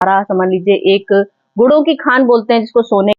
हमारा समझ लीजिए एक गुड़ों की खान बोलते हैं जिसको सोने।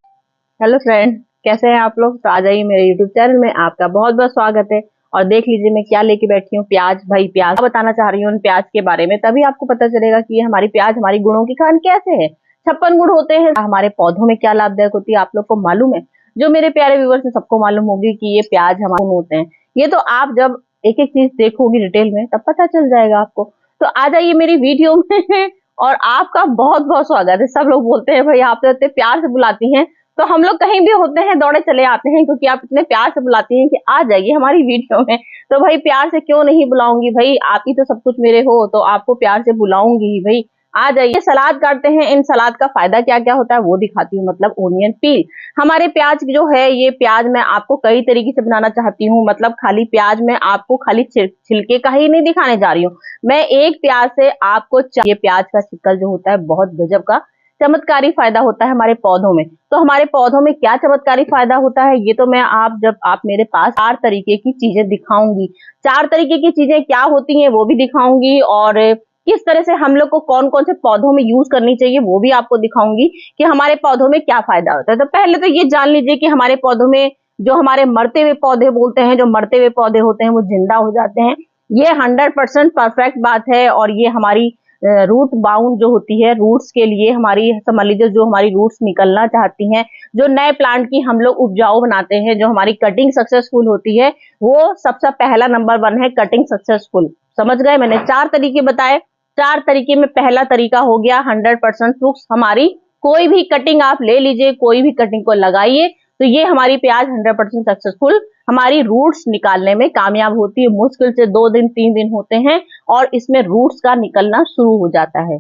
हेलो फ्रेंड, कैसे हैं आप लोग? तो आ जाइए मेरे यूट्यूब चैनल में, आपका बहुत बहुत स्वागत है। और देख लीजिए मैं क्या लेके बैठी हूँ, प्याज। भाई प्याज बताना चाह रही हूँ प्याज के बारे में, तभी आपको पता चलेगा कि ये हमारी प्याज हमारी गुड़ों की खान कैसे है। 56 गुण होते हैं हमारे पौधों में, क्या लाभदायक होती है आप लोग को मालूम है? जो मेरे प्यारे व्यूअर्स है सबको मालूम होगी कि ये प्याज हमारे होते हैं। ये तो आप जब एक एक चीज देखोगी डिटेल में तब पता चल जाएगा आपको। तो आ जाइए मेरी वीडियो में और आपका बहुत बहुत स्वागत है। सब लोग बोलते हैं भाई आप तो इतने प्यार से बुलाती हैं, तो हम लोग कहीं भी होते हैं दौड़े चले आते हैं, क्योंकि आप इतने प्यार से बुलाती हैं कि आ जाइए हमारी वीडियो में। तो भाई प्यार से क्यों नहीं बुलाऊंगी, भाई आप ही तो सब कुछ मेरे हो, तो आपको प्यार से बुलाऊंगी ही भाई। आ जाइए। सलाद काटते हैं, इन सलाद का फायदा क्या क्या होता है वो दिखाती हूँ। मतलब ओनियन पील, हमारे प्याज जो है, ये प्याज मैं आपको कई तरीके से बनाना चाहती हूँ। मतलब खाली प्याज में आपको खाली छिलके का ही नहीं दिखाने जा रही हूँ मैं। एक प्याज से आपको चाहिए, प्याज का छिकल जो होता है बहुत गजब का चमत्कारी फायदा होता है हमारे पौधों में। तो हमारे पौधों में क्या चमत्कारी फायदा होता है ये तो मैं जब आप मेरे पास 4 तरीके की चीजें दिखाऊंगी। 4 तरीके की चीजें क्या होती हैं वो भी दिखाऊंगी, और किस तरह से हम लोग को कौन कौन से पौधों में यूज करनी चाहिए वो भी आपको दिखाऊंगी कि हमारे पौधों में क्या फायदा होता है। तो पहले तो ये जान लीजिए कि हमारे पौधों में जो हमारे मरते हुए पौधे बोलते हैं, जो मरते हुए पौधे होते हैं वो जिंदा हो जाते हैं। ये 100% परफेक्ट बात है। और ये हमारी रूट बाउंड जो होती है, रूट्स के लिए हमारी समझ लीजिए जो हमारी रूट्स निकलना चाहती हैं, जो नए प्लांट की हम लोग उपजाऊ बनाते हैं, जो हमारी कटिंग सक्सेसफुल होती है, वो सबसे पहला नंबर 1 है कटिंग सक्सेसफुल। समझ गए? मैंने 4 तरीके बताए। 4 तरीके में पहला तरीका हो गया 100% फ्रूट्स। हमारी कोई भी कटिंग आप ले लीजिए, कोई भी कटिंग को लगाइए, तो ये हमारी प्याज 100% सक्सेसफुल हमारी रूट्स निकालने में कामयाब होती है। मुश्किल से 2 दिन 3 दिन होते हैं और इसमें रूट्स का निकलना शुरू हो जाता है।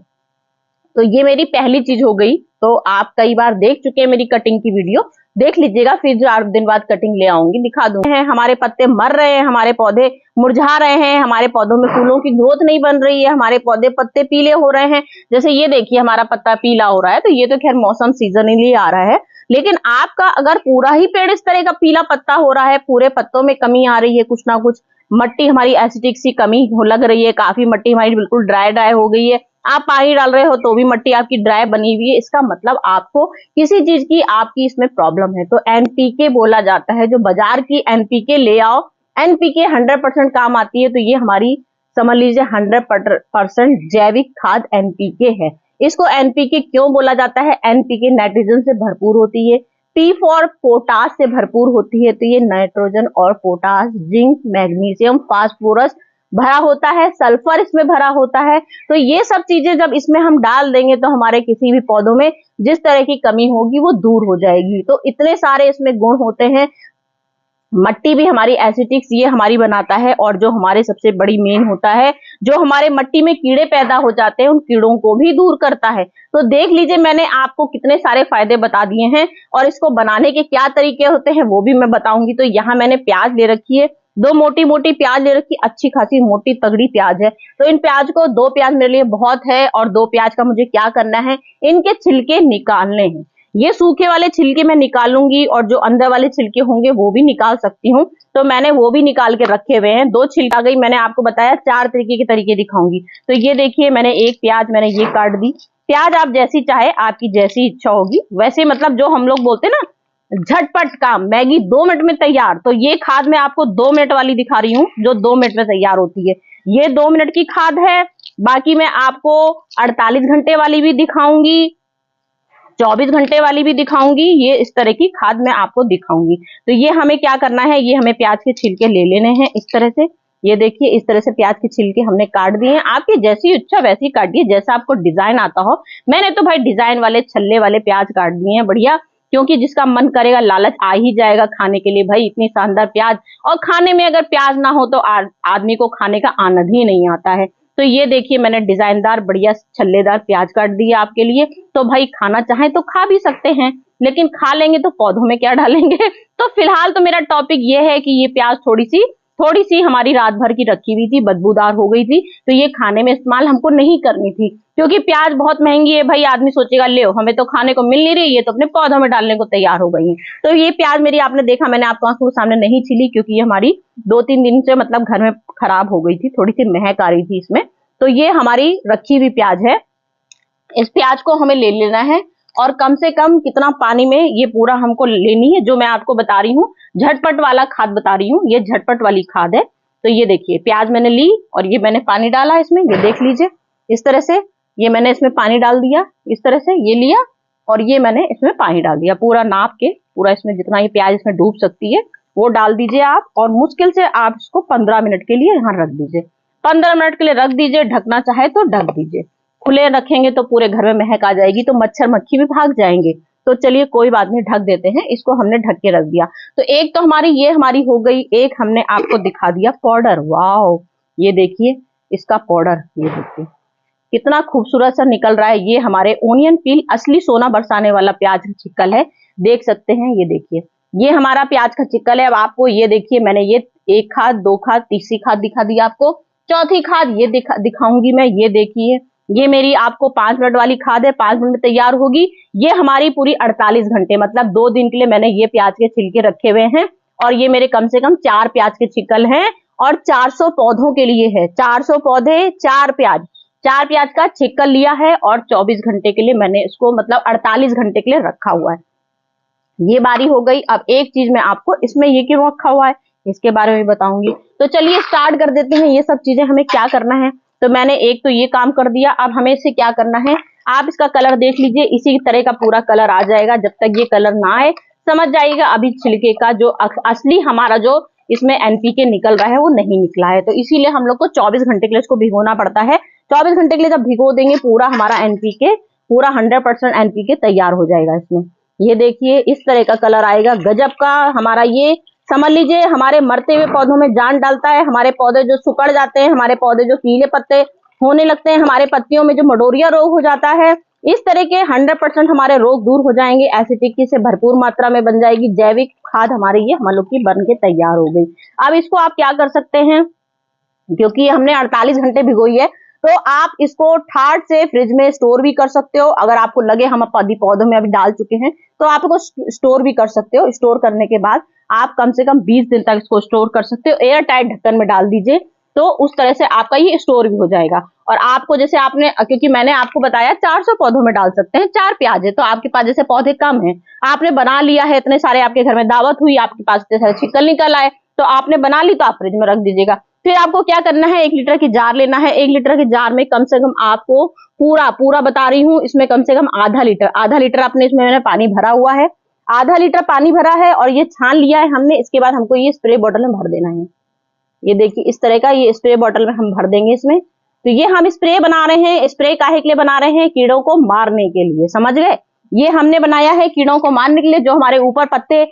तो ये मेरी पहली चीज हो गई। तो आप कई बार देख चुके हैं मेरी कटिंग की वीडियो, देख लीजिएगा, फिर 4 दिन बाद कटिंग ले आऊंगी, दिखा दूंगी। हमारे पत्ते मर रहे हैं, हमारे पौधे मुरझा रहे हैं, हमारे पौधों में फूलों की ग्रोथ नहीं बन रही है, हमारे पौधे पत्ते पीले हो रहे हैं। जैसे ये देखिए हमारा पत्ता पीला हो रहा है, तो ये तो खैर मौसम सीजनली आ रहा है। लेकिन आपका अगर पूरा ही पेड़ इस तरह का पीला पत्ता हो रहा है, पूरे पत्तों में कमी आ रही है, कुछ ना कुछ मट्टी हमारी एसिडिक सी कमी लग रही है, काफी मट्टी हमारी बिल्कुल ड्राई हो गई है, आप पानी डाल रहे हो तो भी मट्टी आपकी ड्राई बनी हुई है, इसका मतलब आपको किसी चीज की आपकी इसमें प्रॉब्लम है। तो एनपीके बोला जाता है, जो बाजार की एनपीके ले आओ। एनपीके 100% काम आती है। तो ये हमारी समझ लीजिए 100% जैविक खाद एनपीके है। इसको एनपीके क्यों बोला जाता है? एनपीके नाइट्रोजन से भरपूर होती है, पी फॉर पोटास से भरपूर होती है। तो ये नाइट्रोजन और पोटास, जिंक, मैग्नीशियम, फास्फोरस भरा होता है, सल्फर इसमें भरा होता है। तो ये सब चीजें जब इसमें हम डाल देंगे तो हमारे किसी भी पौधों में जिस तरह की कमी होगी वो दूर हो जाएगी। तो इतने सारे इसमें गुण होते हैं। मट्टी भी हमारी एसिटिक्स ये हमारी बनाता है, और जो हमारे सबसे बड़ी मेन होता है, जो हमारे मट्टी में कीड़े पैदा हो जाते हैं उन कीड़ों को भी दूर करता है। तो देख लीजिए मैंने आपको कितने सारे फायदे बता दिए हैं, और इसको बनाने के क्या तरीके होते हैं वो भी मैं बताऊंगी। तो यहाँ मैंने प्याज ले रखी है, 2 मोटी मोटी प्याज ले रखी, अच्छी खासी मोटी तगड़ी प्याज है। तो इन प्याज को 2 प्याज मेरे लिए बहुत है, और 2 प्याज का मुझे क्या करना है, इनके छिलके निकालने हैं। ये सूखे वाले छिलके मैं निकालूंगी, और जो अंदर वाले छिलके होंगे वो भी निकाल सकती हूँ। तो मैंने वो भी निकाल के रखे हुए हैं। 2 छिलका गई, मैंने आपको बताया 4 तरीके के तरीके दिखाऊंगी। तो ये देखिए मैंने एक प्याज मैंने ये काट दी। प्याज आप जैसी चाहे, आपकी जैसी इच्छा होगी वैसे, मतलब जो हम लोग बोलते हैं ना झटपट काम, मैगी 2 मिनट में तैयार। तो ये खाद मैं आपको 2 मिनट वाली दिखा रही हूँ जो 2 मिनट में तैयार होती है। ये 2 मिनट की खाद है। बाकी मैं आपको 48 घंटे वाली भी दिखाऊंगी, 24 घंटे वाली भी दिखाऊंगी। ये इस तरह की खाद मैं आपको दिखाऊंगी। तो ये हमें क्या करना है, ये हमें प्याज के छिलके ले लेने हैं इस तरह से। ये देखिए इस तरह से प्याज के छिलके हमने काट दिए हैं। आपकी जैसी इच्छा वैसी काटिए, जैसा आपको डिजाइन आता हो। मैंने तो भाई डिजाइन वाले छल्ले वाले प्याज काट दिए हैं बढ़िया, क्योंकि जिसका मन करेगा लालच आ ही जाएगा खाने के लिए। भाई इतनी शानदार प्याज, और खाने में अगर प्याज ना हो तो आदमी को खाने का आनंद ही नहीं आता है। तो ये देखिए मैंने डिजाइनदार बढ़िया छल्लेदार प्याज काट दिया आपके लिए। तो भाई खाना चाहे तो खा भी सकते हैं, लेकिन खा लेंगे तो पौधों में क्या डालेंगे। तो फिलहाल तो मेरा टॉपिक ये है कि ये प्याज थोड़ी सी हमारी रात भर की रखी हुई थी, बदबूदार हो गई थी, तो ये खाने में इस्तेमाल हमको नहीं करनी थी, क्योंकि प्याज बहुत महंगी है। भाई आदमी सोचेगा ले हमें तो खाने को मिल नहीं रही, ये तो अपने पौधों में डालने को तैयार हो गई है। तो ये प्याज मेरी आपने देखा, मैंने आपको आंखों के सामने नहीं छिली, क्योंकि ये हमारी 2-3 दिन से मतलब घर में खराब हो गई थी, थोड़ी सी महक आ रही थी इसमें। तो ये हमारी रखी हुई प्याज है। इस प्याज को हमें ले लेना है और कम से कम कितना पानी में ये पूरा हमको लेनी है, जो मैं आपको बता रही हूँ झटपट वाला खाद बता रही हूँ, ये झटपट वाली खाद है। तो ये देखिए प्याज मैंने ली और ये मैंने पानी डाला इसमें, ये देख लीजिए इस तरह से, ये मैंने इसमें पानी डाल दिया इस तरह से, ये लिया और ये मैंने इसमें पानी डाल दिया पूरा नाप के, पूरा इसमें जितना ये प्याज इसमें डूब सकती है वो डाल दीजिए आप, और मुश्किल से आप इसको 15 मिनट के लिए यहाँ रख दीजिए। 15 मिनट के लिए रख दीजिए, ढकना चाहे तो ढक दीजिए, खुले रखेंगे तो पूरे घर में महक आ जाएगी तो मच्छर मक्खी भी भाग जाएंगे। तो चलिए कोई बात नहीं, ढक देते हैं इसको, हमने ढक के रख दिया। तो एक तो हमारी हो गई, एक हमने आपको दिखा दिया पाउडर। वाओ, ये देखिए इसका पाउडर, ये देखिए कितना खूबसूरत सा निकल रहा है। ये हमारे ओनियन पील असली सोना बरसाने वाला प्याज का चिक्कल है, देख सकते हैं। ये देखिए ये हमारा प्याज का चिक्कल है। अब आपको ये देखिए मैंने ये एक खाद, दो खाद, तीसरी खाद दिखा दी आपको, चौथी खाद ये दिखाऊंगी मैं। ये देखिए ये मेरी आपको 5 मिनट वाली खाद है, 5 मिनट में तैयार होगी। ये हमारी पूरी 48 घंटे मतलब 2 दिन के लिए मैंने ये प्याज के छिलके रखे हुए हैं, और ये मेरे कम से कम 4 प्याज के छिक्कल हैं और 400 पौधों के लिए है। 400 पौधे, 4 प्याज का छिक्कल लिया है और 24 घंटे के लिए मैंने इसको मतलब 48 घंटे के लिए रखा हुआ है। ये बारी हो गई। अब एक चीज मैं आपको इसमें ये क्यों रखा हुआ है इसके बारे में बताऊंगी। तो चलिए स्टार्ट कर देते हैं, ये सब चीजें हमें क्या करना है। तो मैंने एक तो ये काम कर दिया, अब हमें इसे क्या करना है, आप इसका कलर देख लीजिए, इसी तरह का पूरा कलर आ जाएगा। जब तक ये कलर ना आए समझ जाइएगा अभी छिलके का जो असली हमारा जो इसमें एनपीके निकल रहा है वो नहीं निकला है। तो इसीलिए हम लोग को 24 घंटे के लिए इसको भिगोना पड़ता है। 24 घंटे के लिए जब भिगो देंगे पूरा हमारा एनपीके, पूरा 100% एनपीके तैयार हो जाएगा इसमें। ये देखिए इस तरह का कलर आएगा गजब का हमारा। ये समझ लीजिए हमारे मरते हुए पौधों में जान डालता है। हमारे पौधे जो सुकड़ जाते हैं, हमारे पौधे जो पीले पत्ते होने लगते हैं, हमारे पत्तियों में जो मडोरिया रोग हो जाता है, इस तरह के 100% हमारे रोग दूर हो जाएंगे। एसिडिटी से भरपूर मात्रा में बन जाएगी जैविक खाद हमारी, ये हम लोग की बन के तैयार हो गई। अब इसको आप क्या कर सकते हैं, क्योंकि हमने 48 घंटे भिगोई है तो आप इसको ठाट से फ्रिज में स्टोर भी कर सकते हो। अगर आपको लगे हम पौधों में अभी डाल चुके हैं तो आप इसको स्टोर भी कर सकते हो। स्टोर करने के बाद आप कम से कम 20 दिन तक इसको स्टोर कर सकते हो। एयर टाइट ढक्कन में डाल दीजिए तो उस तरह से आपका ये स्टोर भी हो जाएगा। और आपको जैसे आपने, क्योंकि मैंने आपको बताया 400 पौधों में डाल सकते हैं, 4 प्याज है तो आपके पास जैसे पौधे कम है, आपने बना लिया है, इतने सारे आपके घर में दावत हुई, आपके पास इतने सारे छिक्कल निकल आए तो आपने बना ली तो आप फ्रिज में रख दीजिएगा। फिर आपको क्या करना है, 1 लीटर की जार लेना है। 1 लीटर की जार में कम से कम आपको पूरा बता रही हूँ, इसमें कम से कम आधा लीटर आपने इसमें मैंने पानी भरा हुआ है, आधा लीटर पानी भरा है और ये छान लिया है हमने। इसके बाद हमको ये स्प्रे बॉटल में भर देना है। ये देखिए इस तरह का ये स्प्रे बॉटल में हम भर देंगे इसमें। तो ये हम स्प्रे बना रहे हैं, स्प्रे काहे के लिए बना रहे हैं, कीड़ों को मारने के लिए, समझ गए। ये हमने बनाया है कीड़ों को मारने के लिए। जो हमारे ऊपर पत्ते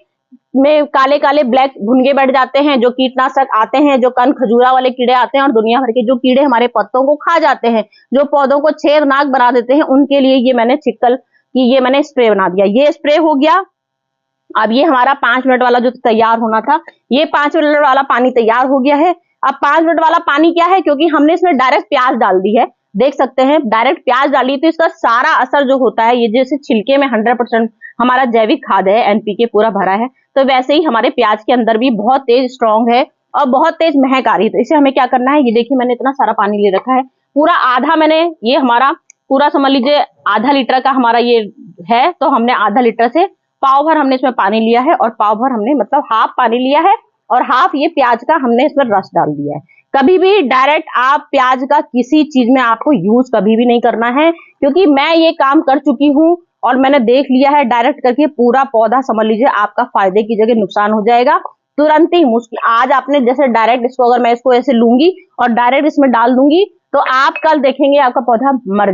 में काले काले ब्लैक भुनगे बैठ जाते हैं, जो कीटनाशक आते हैं, जो कन खजूरा वाले कीड़े आते हैं और दुनिया भर के जो कीड़े हमारे पत्तों को खा जाते हैं, जो पौधों को छेदनाक बना देते हैं, उनके लिए ये मैंने छिक्कल की ये मैंने स्प्रे बना दिया। ये स्प्रे हो गया। अब ये हमारा 5 मिनट वाला जो तैयार होना था, ये 5 मिनट वाला पानी तैयार हो गया है। अब 5 मिनट वाला पानी क्या है, क्योंकि हमने इसमें डायरेक्ट प्याज डाल दी है, देख सकते हैं डायरेक्ट प्याज डाली तो इसका सारा असर जो होता है, ये जैसे छिलके में 100% हमारा जैविक खाद है, एनपीके पूरा भरा है, तो वैसे ही हमारे प्याज के अंदर भी बहुत तेज स्ट्रॉन्ग है और बहुत तेज महक आ रही है। तो इसे हमें क्या करना है, ये देखिए मैंने इतना सारा पानी ले रखा है, पूरा आधा मैंने, ये हमारा पूरा समझ लीजिए आधा लीटर का हमारा ये है, तो हमने आधा लीटर से पाव भर हमने इसमें पानी लिया है, और पाव भर हमने मतलब हाफ पानी लिया है और हाफ ये प्याज का हमने इसमें रस डाल दिया है। कभी भी डायरेक्ट आप प्याज का किसी चीज में आपको यूज कभी भी नहीं करना है, क्योंकि मैं ये काम कर चुकी हूँ और मैंने देख लिया है डायरेक्ट करके पूरा पौधा समझ लीजिए आपका फायदे की जगह नुकसान हो जाएगा तुरंत ही। मुश्किल आज आपने जैसे डायरेक्ट इसको, अगर मैं इसको ऐसे लूंगी और डायरेक्ट इसमें डाल दूंगी तो आप कल देखेंगे आपका पौधा मर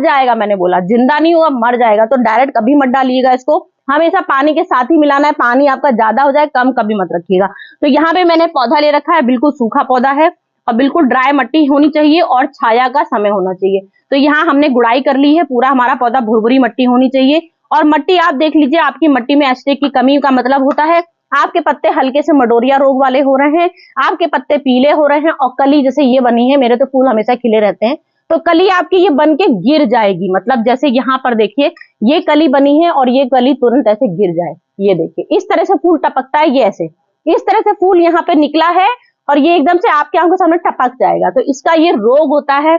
जाएगा, मैंने बोला जिंदा नहीं हुआ, मर जाएगा। तो डायरेक्ट कभी मत डालिएगा इसको, हमेशा पानी के साथ ही मिलाना है। पानी आपका ज्यादा हो जाए कम कभी मत रखिएगा। तो यहाँ पे मैंने पौधा ले रखा है, बिल्कुल सूखा पौधा है और बिल्कुल ड्राई मट्टी होनी चाहिए और छाया का समय होना चाहिए। तो यहाँ हमने गुड़ाई कर ली है, पूरा हमारा पौधा भुरभुरी मट्टी होनी चाहिए। और मट्टी आप देख लीजिए, आपकी मट्टी में एसिड की कमी का मतलब होता है आपके पत्ते हल्के से मडोरिया रोग वाले हो रहे हैं, आपके पत्ते पीले हो रहे हैं, और कली जैसे ये बनी है, मेरे तो फूल हमेशा खिले रहते हैं, तो कली आपकी ये बन के गिर जाएगी। मतलब जैसे यहाँ पर देखिए ये कली बनी है और ये कली तुरंत ऐसे गिर जाए, ये देखिए इस तरह से फूल टपकता है, ये ऐसे इस तरह से फूल यहाँ पे निकला है और ये एकदम से आपके आंखों के सामने टपक जाएगा। तो इसका ये रोग होता है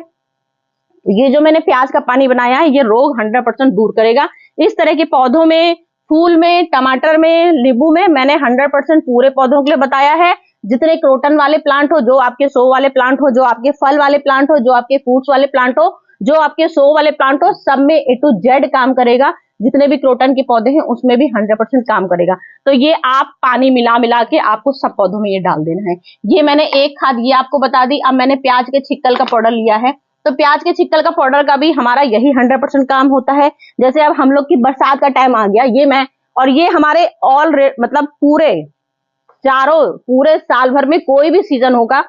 ये जो मैंने प्याज का पानी बनाया है ये रोग 100% दूर करेगा। इस तरह के पौधों में, फूल में, टमाटर में, नींबू में मैंने 100% पूरे पौधों के लिए बताया है। जितने क्रोटन वाले प्लांट हो, जो आपके शो वाले प्लांट हो, जो आपके फल वाले प्लांट हो, जो आपके फ्रूट्स वाले प्लांट हो, जो आपके शो वाले प्लांट हो, सब में A to Z काम करेगा। जितने भी क्रोटन के पौधे हैं उसमें भी 100% काम करेगा। तो ये आप पानी मिला मिला के आपको सब पौधों में ये डाल देना है। ये मैंने एक खाद ये आपको बता दी। अब मैंने प्याज के छिक्कल का पाउडर लिया है, तो प्याज के छिक्कल का पाउडर का भी हमारा यही 100% काम होता है। जैसे अब हम लोग की बरसात का टाइम आ गया, ये मैं और ये हमारे मतलब पूरे साल भर में कोई भी सीजन होगा,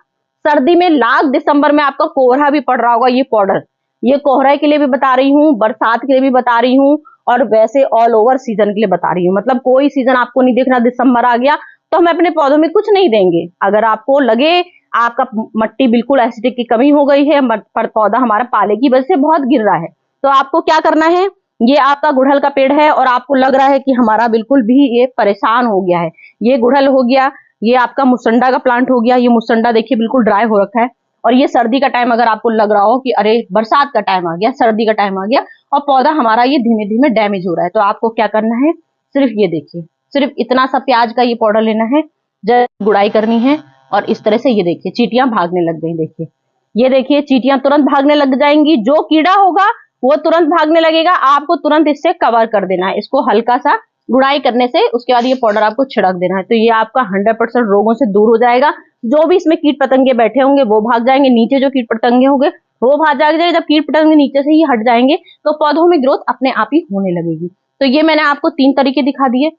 सर्दी में लास्ट दिसंबर में आपका कोहरा भी पड़ रहा होगा, ये पाउडर, ये कोहरे के लिए भी बता रही हूँ, बरसात के लिए भी बता रही हूँ, और वैसे ऑल ओवर सीजन के लिए बता रही हूँ। मतलब कोई सीजन आपको नहीं देखना, दिसंबर आ गया तो हम अपने पौधों में कुछ नहीं देंगे। अगर आपको लगे आपका मट्टी बिल्कुल एसिडिक की कमी हो गई है, पर पौधा हमारा पाले की वजह से बहुत गिर रहा है, तो आपको क्या करना है, ये आपका गुड़हल का पेड़ है और आपको लग रहा है कि हमारा बिल्कुल भी ये परेशान हो गया है, ये गुड़हल हो गया, ये आपका मुसंडा का प्लांट हो गया, ये मुसंडा देखिए बिल्कुल ड्राई हो रखा है, और ये सर्दी का टाइम अगर आपको लग रहा हो कि अरे बरसात का टाइम आ गया, सर्दी का टाइम आ गया और पौधा हमारा ये धीमे धीमे डैमेज हो रहा है, तो आपको क्या करना है, सिर्फ ये देखिए, सिर्फ इतना सा प्याज का ये पाउडर लेना है, जब गुड़ाई करनी है और इस तरह से ये देखिए चींटियां भागने लग गई। देखिए ये देखिए चींटियां तुरंत भागने लग जाएंगी, जो कीड़ा होगा वो तुरंत भागने लगेगा, आपको तुरंत इससे कवर कर देना है, इसको हल्का सा गुड़ाई करने से उसके बाद ये पाउडर आपको छिड़क देना है, तो ये आपका 100% रोगों से दूर हो जाएगा। जो भी इसमें कीट पतंगे बैठे होंगे वो भाग जाएंगे, नीचे जो कीट पतंगे होंगे वो भाग जाएंगे। जब कीट पतंगे नीचे से ही हट जाएंगे तो पौधों में ग्रोथ अपने आप ही होने लगेगी। तो ये मैंने आपको 3 तरीके दिखा दिए।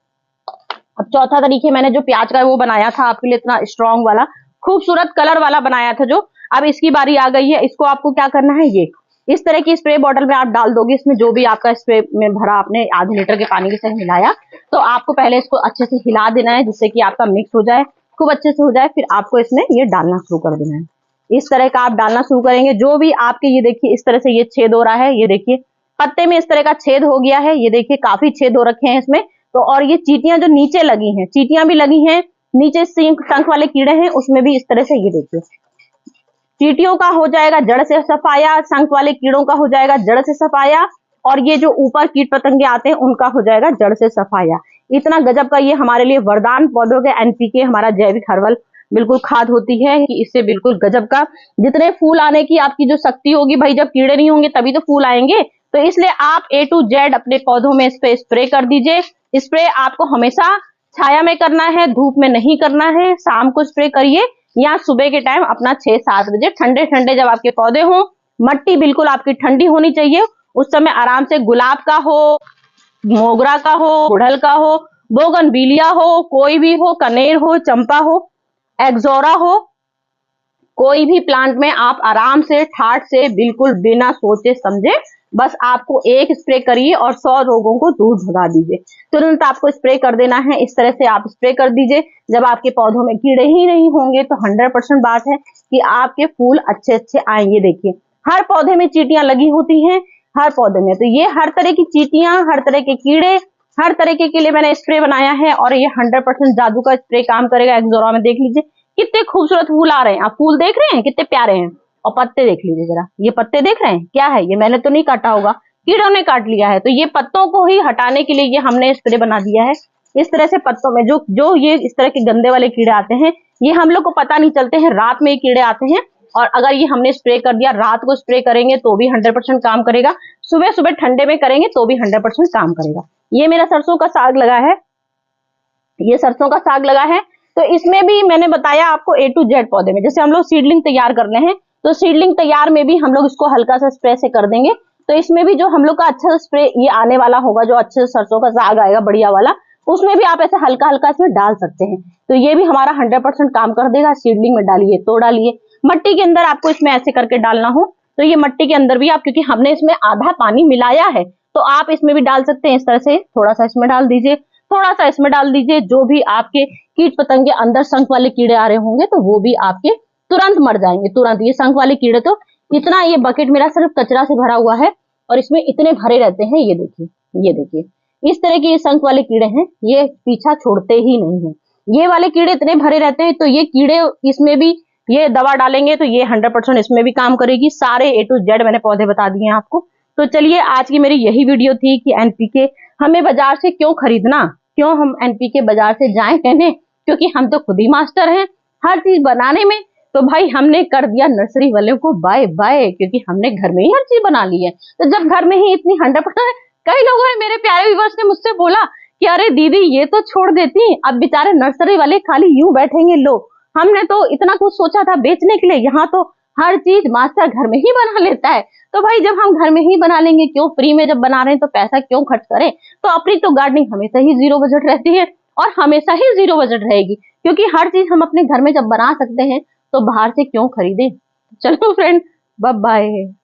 अब चौथा तरीके मैंने जो प्याज का वो बनाया था आपके लिए, इतना स्ट्रॉन्ग वाला खूबसूरत कलर वाला बनाया था, जो अब इसकी बारी आ गई है। इसको आपको क्या करना है, ये इस तरह की स्प्रे बॉटल में आप डाल दोगे, इसमें जो भी आपका स्प्रे में भरा आपने आधे लीटर के पानी के साथ मिलाया, तो आपको पहले इसको अच्छे से हिला देना है जिससे कि आपका मिक्स हो जाए, खूब अच्छे से हो जाए, फिर आपको इसमें ये डालना शुरू कर देना है। इस तरह का आप डालना शुरू करेंगे, जो भी आपके ये देखिए इस तरह से ये छेद हो रहा है, ये देखिए पत्ते में इस तरह का छेद हो गया है, ये देखिए काफी छेद हो रखे हैं इसमें, तो और ये चींटियां जो नीचे लगी हैं, चींटियां भी लगी हैं नीचे, शंख वाले कीड़े हैं उसमें भी इस तरह से, ये देखिए चींटियों का हो जाएगा जड़ से सफाया, शंख वाले कीड़ों का हो जाएगा जड़ से सफाया, और ये जो ऊपर कीट पतंगे आते हैं उनका हो जाएगा जड़ से सफाया। इतना गजब का ये हमारे लिए वरदान पौधों के NPK हमारा जैविक हर्बल बिल्कुल खाद होती है कि इससे बिल्कुल गजब का जितने फूल आने की आपकी जो शक्ति होगी, भाई जब कीड़े नहीं होंगे तभी तो फूल आएंगे, तो इसलिए आप A to Z अपने पौधों में इस पे स्प्रे कर दीजिए। स्प्रे आपको हमेशा छाया में करना है, धूप में नहीं करना है, शाम को स्प्रे करिए या सुबह के टाइम अपना 6-7 बजे ठंडे ठंडे जब आपके पौधे हों, मट्टी बिल्कुल आपकी ठंडी होनी चाहिए, उस समय आराम से गुलाब का हो, मोगरा का हो, गुड़हल का हो, बोगनविलिया हो, कोई भी हो, कनेर हो, चंपा हो, एक्सोरा हो, कोई भी प्लांट में आप आराम से ठाट से बिल्कुल बिना सोचे समझे बस आपको एक स्प्रे करिए और 100 रोगों को दूर भगा दीजिए। तुरंत आपको स्प्रे कर देना है, इस तरह से आप स्प्रे कर दीजिए। जब आपके पौधों में कीड़े ही नहीं होंगे तो 100% बात है कि आपके फूल अच्छे अच्छे आएंगे। देखिए हर पौधे में चींटियां लगी होती हैं, हर पौधे में, तो ये हर तरह की चींटियां, हर तरह के कीड़े, हर तरीके के लिए मैंने स्प्रे बनाया है और ये 100% जादू का स्प्रे काम करेगा। एक्सोरा में देख लीजिए कितने खूबसूरत फूल आ रहे हैं, आप फूल देख रहे हैं कितने प्यारे हैं, और पत्ते देख लीजिए जरा, ये पत्ते देख रहे हैं, क्या है ये, मैंने तो नहीं काटा होगा, कीड़ों ने काट लिया है, तो ये पत्तों को ही हटाने के लिए ये हमने स्प्रे बना दिया है। इस तरह से पत्तों में जो ये इस तरह के गंदे वाले कीड़े आते हैं, ये हम लोग को पता नहीं चलते हैं, रात में ये कीड़े आते हैं, और अगर ये हमने स्प्रे कर दिया, रात को स्प्रे करेंगे तो भी 100% काम करेगा, सुबह सुबह ठंडे में करेंगे तो भी 100% काम करेगा। ये मेरा सरसों का साग लगा है, ये सरसों का साग लगा है, तो इसमें भी मैंने बताया आपको A to Z पौधे में, जैसे हम लोग सीडलिंग तैयार करने हैं तो सीडलिंग तैयार में भी हम लोग इसको हल्का सा स्प्रे से कर देंगे, तो इसमें भी जो हम लोग का अच्छा स्प्रे ये आने वाला होगा, जो अच्छे से सरसों का साग आएगा बढ़िया वाला, उसमें भी आप ऐसे हल्का हल्का इसमें डाल सकते हैं, तो ये भी हमारा 100% काम कर देगा। सीडलिंग में डालिए तो डालिए, मट्टी के अंदर आपको इसमें ऐसे करके डालना हो तो ये मट्टी के अंदर भी आप, क्योंकि हमने इसमें आधा पानी मिलाया है, तो आप इसमें भी डाल सकते हैं। इस तरह से थोड़ा सा इसमें डाल दीजिए, थोड़ा सा इसमें डाल दीजिए, जो भी आपके कीट पतंगे अंदर शंख वाले कीड़े आ रहे होंगे तो वो भी आपके तुरंत मर जाएंगे, तुरंत। ये शंख वाले कीड़े तो इतना, ये बकेट मेरा सिर्फ कचरा से भरा हुआ है और इसमें इतने भरे रहते हैं, ये देखिए, ये देखिए इस तरह के ये शंख वाले कीड़े हैं, ये पीछा छोड़ते ही नहीं है, ये वाले कीड़े इतने भरे रहते हैं, तो ये कीड़े इसमें भी ये दवा डालेंगे तो ये 100% इसमें भी काम करेगी। सारे A to Z मैंने पौधे बता दिए हैं आपको। तो चलिए, आज की मेरी यही वीडियो थी कि एनपीके हमें बाजार से क्यों खरीदना, क्यों हम एनपीके बाजार से जाएं कहने, क्योंकि हम तो खुद ही मास्टर हैं हर चीज बनाने में। तो भाई हमने कर दिया नर्सरी वालों को बाय बाय, क्योंकि हमने घर में ही हर चीज बना ली है। तो जब घर में ही इतनी 100%, कई लोगों ने, मेरे प्यारे व्यूअर्स ने मुझसे बोला कि अरे दीदी ये तो छोड़ देती, अब बेचारे नर्सरी वाले खाली यूं बैठेंगे। लो, हमने तो इतना कुछ सोचा था बेचने के लिए, यहाँ तो हर चीज मास्टर घर में ही बना लेता है। तो भाई जब हम घर में ही बना लेंगे, क्यों फ्री में जब बना रहे हैं तो पैसा क्यों खर्च करें। तो अपनी तो गार्डनिंग हमेशा ही जीरो बजट रहती है और हमेशा ही जीरो बजट रहेगी, क्योंकि हर चीज हम अपने घर में जब बना सकते हैं तो बाहर से क्यों खरीदें। चलो फ्रेंड, बाय बाय।